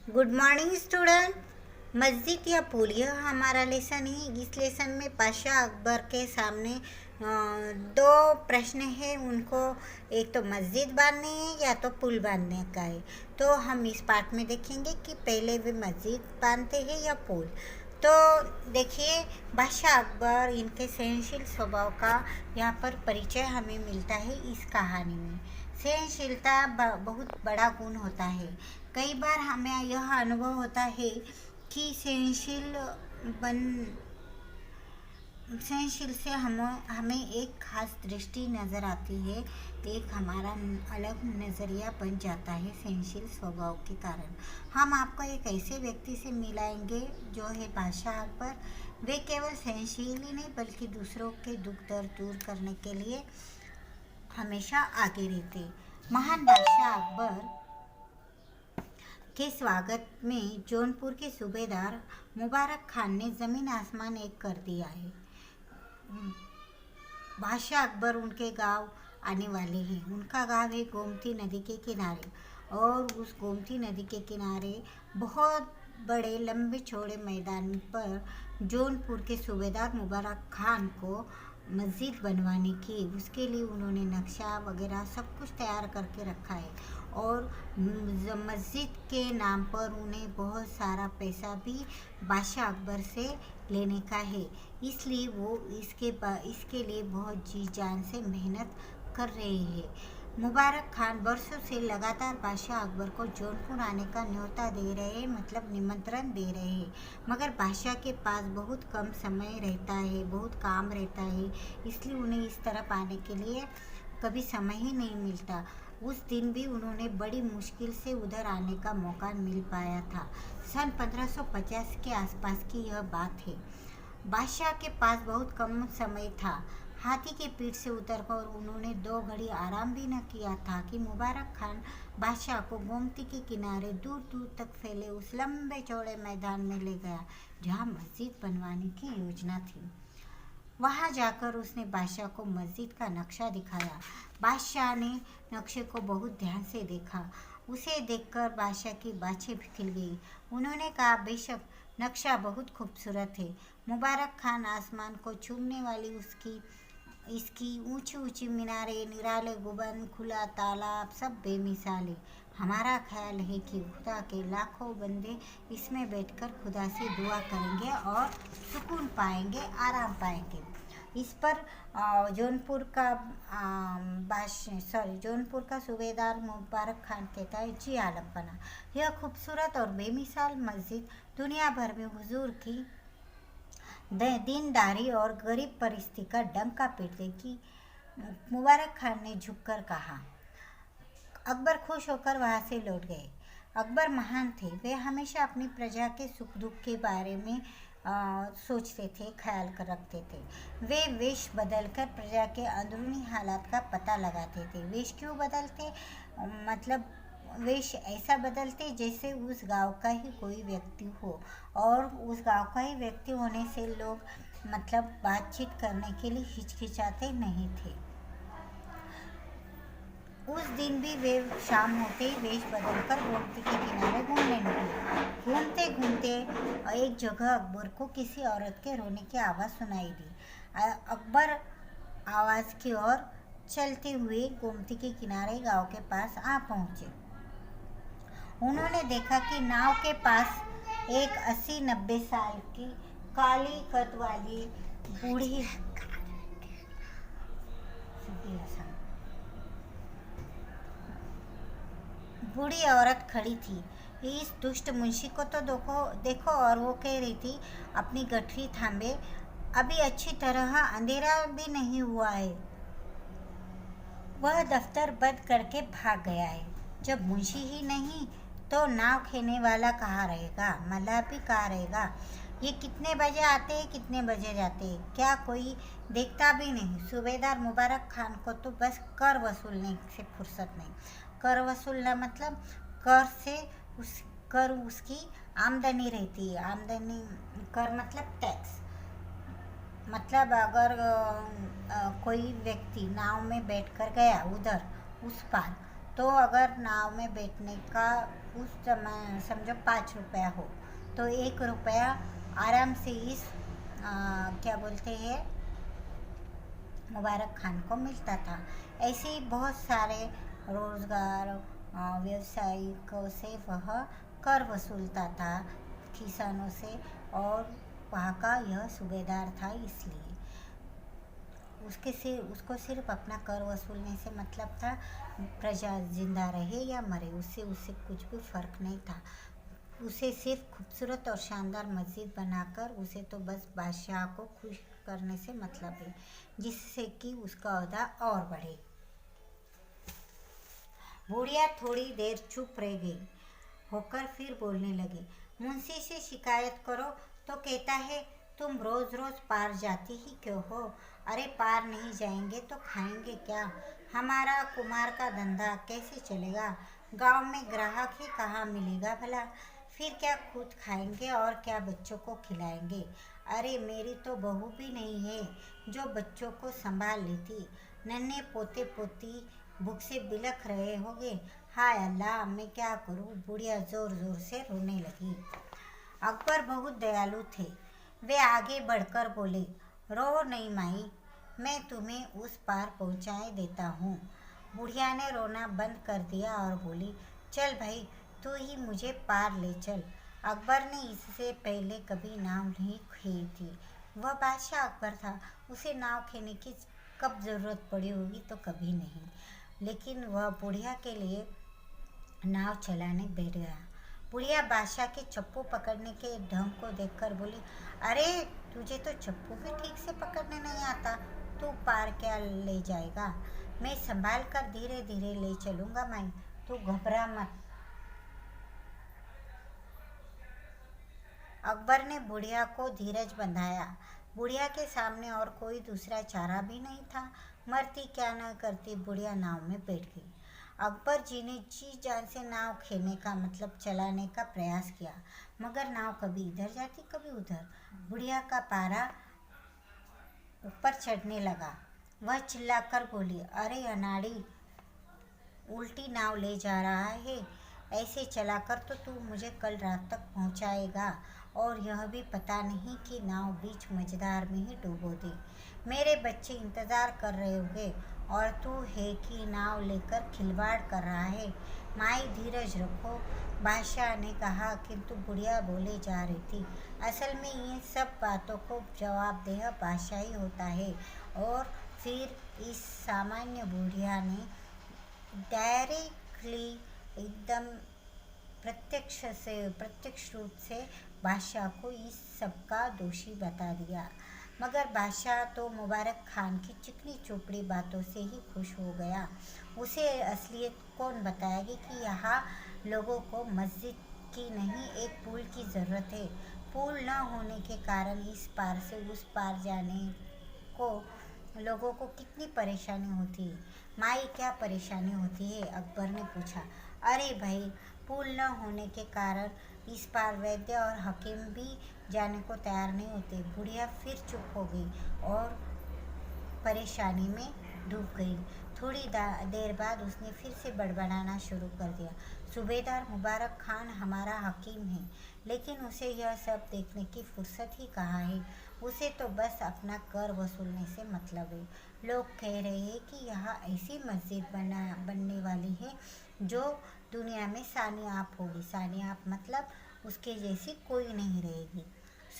Good morning student. मस्जिद या पुल, यह हमारा लेसन है। इस लेसन में पाशा अकबर के सामने दो प्रश्न हैं। उनको एक तो मस्जिद बांधनी है या तो पुल बांधने का है। तो हम इस पार्ट में देखेंगे कि पहले वे मस्जिद बांधते हैं या पुल। तो देखिए, बादशाह अकबर, इनके सहनशील स्वभाव का यहाँ पर परिचय हमें मिलता है इस कहानी में। सहनशीलता बहुत बड़ा गुण होता है। कई बार हमें यह अनुभव होता है कि सहनशील से हमें एक खास दृष्टि नज़र आती है। एक हमारा अलग नज़रिया बन जाता है सहनशील स्वभाव के कारण। हम आपको एक ऐसे व्यक्ति से मिलाएंगे जो है बादशाह अकबर। वे केवल सहनशील ही नहीं बल्कि दूसरों के दुख दर्द दूर करने के लिए हमेशा आगे रहते। महान बादशाह अकबर के स्वागत में जौनपुर के सूबेदार मुबारक खान ने ज़मीन आसमान एक कर दिया है। बादशाह अकबर उनके गांव आने वाले हैं। उनका गांव है गोमती नदी के किनारे, और उस गोमती नदी के किनारे बहुत बड़े लंबे चौड़े मैदान पर जौनपुर के सूबेदार मुबारक खान को मस्जिद बनवाने की, उसके लिए उन्होंने नक्शा वगैरह सब कुछ तैयार करके रखा है। और मस्जिद के नाम पर उन्हें बहुत सारा पैसा भी बादशाह अकबर से लेने का है। इसलिए वो इसके लिए बहुत जी जान से मेहनत कर रहे हैं। मुबारक खान वर्षों से लगातार बादशाह अकबर को जौनपुर आने का न्योता दे रहे हैं, मतलब निमंत्रण दे रहे हैं। मगर बादशाह के पास बहुत कम समय रहता है, बहुत काम रहता है, इसलिए उन्हें इस तरफ आने के लिए कभी समय ही नहीं मिलता। उस दिन भी उन्होंने बड़ी मुश्किल से उधर आने का मौका मिल पाया था। सन 1550 के आसपास की यह बात है। बादशाह के पास बहुत कम समय था। हाथी की पीठ से उतरकर उन्होंने 2 घड़ी आराम भी न किया था कि मुबारक खान बादशाह को गोमती के किनारे दूर दूर तक फैले उस लंबे चौड़े मैदान में ले गया जहाँ मस्जिद बनवाने की योजना थी। वहाँ जाकर उसने बादशाह को मस्जिद का नक्शा दिखाया। बादशाह ने नक्शे को बहुत ध्यान से देखा। उसे देखकर बादशाह की बाछें खिल गई। उन्होंने कहा, बेशक नक्शा बहुत खूबसूरत है। मुबारक खान, आसमान को चूमने वाली इसकी ऊंची ऊंची मीनारें, निराले गुंबद, खुला तालाब, सब बेमिसाल है। हमारा ख्याल है कि खुदा के लाखों बंदे इसमें बैठकर खुदा से दुआ करेंगे और सुकून पाएंगे, आराम पाएंगे। इस पर जौनपुर का सूबेदार मुबारक खान कहता है, जी आलम बना, यह खूबसूरत और बेमिसाल मस्जिद दुनिया भर में हुजूर की दीनदारी और गरीब परिस्थिति का डंका पीट देगी। मुबारक खान ने झुककर कहा। अकबर खुश होकर वहाँ से लौट गए। अकबर महान थे। वे हमेशा अपनी प्रजा के सुख दुख के बारे में सोचते थे, ख्याल कर रखते थे। वे वेश बदलकर प्रजा के अंदरूनी हालात का पता लगाते थे। वेश क्यों बदलते? मतलब वेश ऐसा बदलते जैसे उस गांव का ही कोई व्यक्ति हो, और उस गांव का ही व्यक्ति होने से लोग मतलब बातचीत करने के लिए हिचकिचाते नहीं थे। उस दिन भी वे शाम होते ही वेश बदलकर गोमती के किनारे घूमने निकले। घूमते घूमते एक जगह अकबर को किसी औरत के रोने की आवाज़ सुनाई दी। अकबर आवाज़ की ओर चलते हुए गोमती के किनारे गांव के पास आ पहुँचे। उन्होंने देखा कि नाव के पास एक 80-90 साल की काली कद वाली बूढ़ी औरत खड़ी थी। इस दुष्ट मुंशी को तो देखो, और वो कह रही थी, अपनी गठरी थामे, अभी अच्छी तरह अंधेरा भी नहीं हुआ है। वह दफ्तर बंद करके भाग गया है। जब मुंशी ही नहीं तो नाव खेने वाला कहाँ रहेगा, मल्लाह भी कहाँ रहेगा। ये कितने बजे आते हैं, कितने बजे जाते हैं, क्या कोई देखता भी नहीं। सूबेदार मुबारक खान को तो बस कर वसूलने से फुर्सत नहीं। कर वसूलना मतलब कर उसकी आमदनी रहती है। आमदनी कर मतलब टैक्स। मतलब अगर कोई व्यक्ति नाव में बैठकर गया उधर उस पार, तो अगर नाव में बैठने का उस समय समझो 5 रुपया हो तो 1 रुपया आराम से इस क्या बोलते हैं मुबारक खान को मिलता था। ऐसे ही बहुत सारे रोज़गार व्यवसायिकों से वह कर वसूलता था किसानों से, और वहाँ का यह सूबेदार था, इसलिए उसको सिर्फ अपना कर वसूलने से मतलब था। प्रजा जिंदा रहे या मरे उससे कुछ भी फ़र्क नहीं था। उसे सिर्फ खूबसूरत और शानदार मस्जिद बनाकर उसे तो बस बादशाह को खुश करने से मतलब है, जिससे कि उसका ओहदा और बढ़े। बुढ़िया थोड़ी देर चुप रह गई होकर फिर बोलने लगी। मुंशी से शिकायत करो तो कहता है तुम रोज रोज पार जाती ही क्यों हो। अरे पार नहीं जाएंगे तो खाएंगे क्या? हमारा कुमार का धंधा कैसे चलेगा? गांव में ग्राहक ही कहाँ मिलेगा भला? फिर क्या खुद खाएंगे और क्या बच्चों को खिलाएंगे? अरे मेरी तो बहू भी नहीं है जो बच्चों को संभाल लेती। नन्हे पोते पोती भूख से बिलख रहे होंगे। हाय अल्लाह, मैं क्या करूं? बुढ़िया जोर जोर से रोने लगी। अकबर बहुत दयालु थे। वे आगे बढ़कर बोले, रो नहीं माई, मैं तुम्हें उस पार पहुंचाए देता हूँ। बुढ़िया ने रोना बंद कर दिया और बोली, चल भाई तू ही मुझे पार ले चल। अकबर ने इससे पहले कभी नाव नहीं खेई थी। वह बादशाह अकबर था, उसे नाव खेने की कब ज़रूरत पड़ी होगी तो कभी नहीं। लेकिन वह बुढ़िया के लिए नाव चलाने बैठ गया। बुढ़िया बादशाह के चप्पू पकड़ने के ढंग को देखकर बोली, अरे तुझे तो चप्पू भी ठीक से पकड़ने नहीं आता, तू पार क्या ले जाएगा? मैं संभाल कर धीरे धीरे ले चलूँगा माई, तू घबरा मत। अकबर ने बुढ़िया को धीरज बंधाया। बुढ़िया के सामने और कोई दूसरा चारा भी नहीं था। मरती क्या न करती, बुढ़िया नाव में बैठ गई। अकबर जी ने जी जान से नाव खेने का मतलब चलाने का प्रयास किया, मगर नाव कभी इधर जाती कभी उधर। बुढ़िया का पारा ऊपर चढ़ने लगा। वह चिल्लाकर बोली, अरे अनाड़ी, उल्टी नाव ले जा रहा है। ऐसे चलाकर तो तू मुझे कल रात तक पहुंचाएगा, और यह भी पता नहीं कि नाव बीच मझधार में ही डूबो दे। मेरे बच्चे इंतज़ार कर रहे होंगे और तू है कि नाव लेकर खिलवाड़ कर रहा है। माई धीरज रखो, बादशाह ने कहा, किंतु बुढ़िया बोले जा रही थी। असल में ये सब बातों को जवाबदेह बादशाह ही होता है। और फिर इस सामान्य बुढ़िया ने डायरेक्टली एकदम प्रत्यक्ष रूप से बादशाह को इस सब का दोषी बता दिया। मगर बादशाह तो मुबारक खान की चिकनी चोपड़ी बातों से ही खुश हो गया। उसे असलियत कौन बताएगी कि यहाँ लोगों को मस्जिद की नहीं एक पुल की ज़रूरत है। पुल न होने के कारण इस पार से उस पार जाने को लोगों को कितनी परेशानी होती है। माई क्या परेशानी होती है? अकबर ने पूछा। अरे भाई, पुल न होने के कारण इस पार वैद्य और हकीम भी जाने को तैयार नहीं होते। बुढ़िया फिर चुप हो गई और परेशानी में डूब गई। थोड़ी देर बाद उसने फिर से बड़बड़ाना शुरू कर दिया। सूबेदार मुबारक खान हमारा हकीम है, लेकिन उसे यह सब देखने की फुर्सत ही कहाँ है। उसे तो बस अपना कर वसूलने से मतलब है। लोग कह रहे हैं कि यहाँ ऐसी मस्जिद बनने वाली है जो दुनिया में सानियाप होगी। सानियाप मतलब उसके जैसी कोई नहीं रहेगी।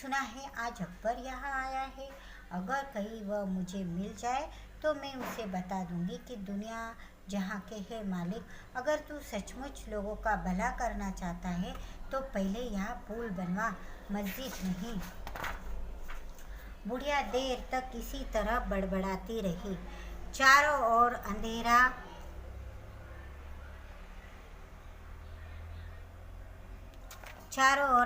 सुना है आज अकबर यहाँ आया है। अगर कहीं वह मुझे मिल जाए तो मैं उसे बता दूंगी कि दुनिया जहाँ के है मालिक, अगर तू सचमुच लोगों का भला करना चाहता है तो पहले यहाँ पुल बनवा, मस्जिद नहीं। बुढ़िया देर तक इसी तरह बड़बड़ाती रही। चारों ओर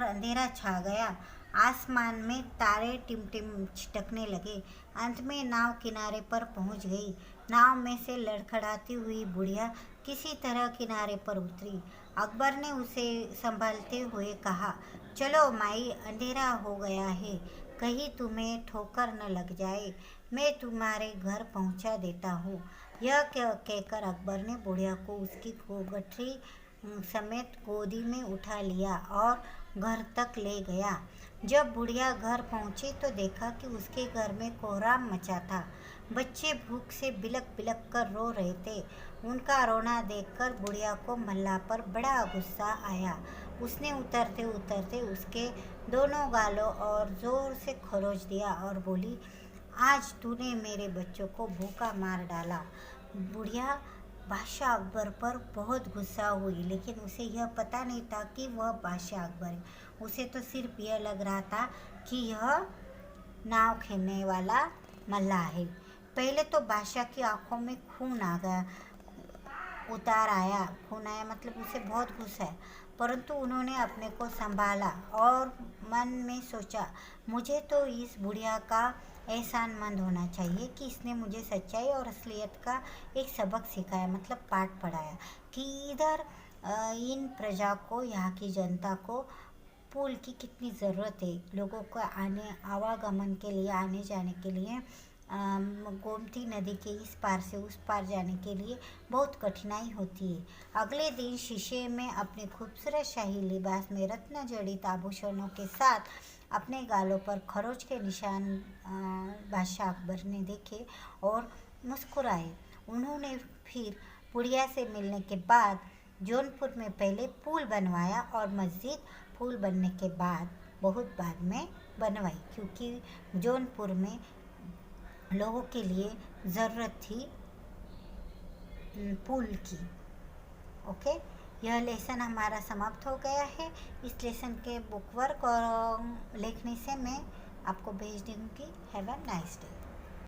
अंधेरा छा गया। आसमान में तारे टिमटिम छिटकने लगे। अंत में नाव किनारे पर पहुंच गई। नाव में से लड़खड़ाती हुई बुढ़िया किसी तरह किनारे पर उतरी। अकबर ने उसे संभालते हुए कहा, चलो माई, अंधेरा हो गया है, कहीं तुम्हें ठोकर न लग जाए, मैं तुम्हारे घर पहुंचा देता हूँ। यह कहकर अकबर ने बुढ़िया को उसकी गठरी समेत गोदी में उठा लिया और घर तक ले गया। जब बुढ़िया घर पहुंची तो देखा कि उसके घर में कोहराम मचा था। बच्चे भूख से बिलक बिलक कर रो रहे थे। उनका रोना देखकर बुढ़िया को मल्लाह पर बड़ा गुस्सा आया। उसने उतरते उतरते उसके दोनों गालों और जोर से खरोच दिया और बोली, आज तूने मेरे बच्चों को भूखा मार डाला। बुढ़िया बादशाह अकबर पर बहुत गुस्सा हुई, लेकिन उसे यह पता नहीं था कि वह बादशाह अकबर है। उसे तो सिर्फ यह लग रहा था कि यह नाव खेलने वाला मल्लाह है। पहले तो बादशाह की आंखों में खून आ गया, खून आया मतलब उसे बहुत गुस्सा है। परंतु उन्होंने अपने को संभाला और मन में सोचा, मुझे तो इस बुढ़िया का एहसानमंद होना चाहिए कि इसने मुझे सच्चाई और असलियत का एक सबक सिखाया, मतलब पाठ पढ़ाया कि इधर इन प्रजा को, यहाँ की जनता को पुल की कितनी ज़रूरत है। लोगों को आवागमन के लिए, आने जाने के लिए, गोमती नदी के इस पार से उस पार जाने के लिए बहुत कठिनाई होती है। अगले दिन शीशे में अपने खूबसूरत शाही लिबास में रत्न जड़ित आभूषणों के साथ अपने गालों पर खरोच के निशान बादशाह अकबर ने देखे और मुस्कुराए। उन्होंने फिर बुढ़िया से मिलने के बाद जौनपुर में पहले पुल बनवाया और मस्जिद पुल बनने के बाद बहुत बाद में बनवाई, क्योंकि जौनपुर में लोगों के लिए ज़रूरत थी पुल की। ओके, यह लेसन हमारा समाप्त हो गया है। इस लेसन के बुक वर्क और लिखने से मैं आपको भेज दूँगी। Have a nice day.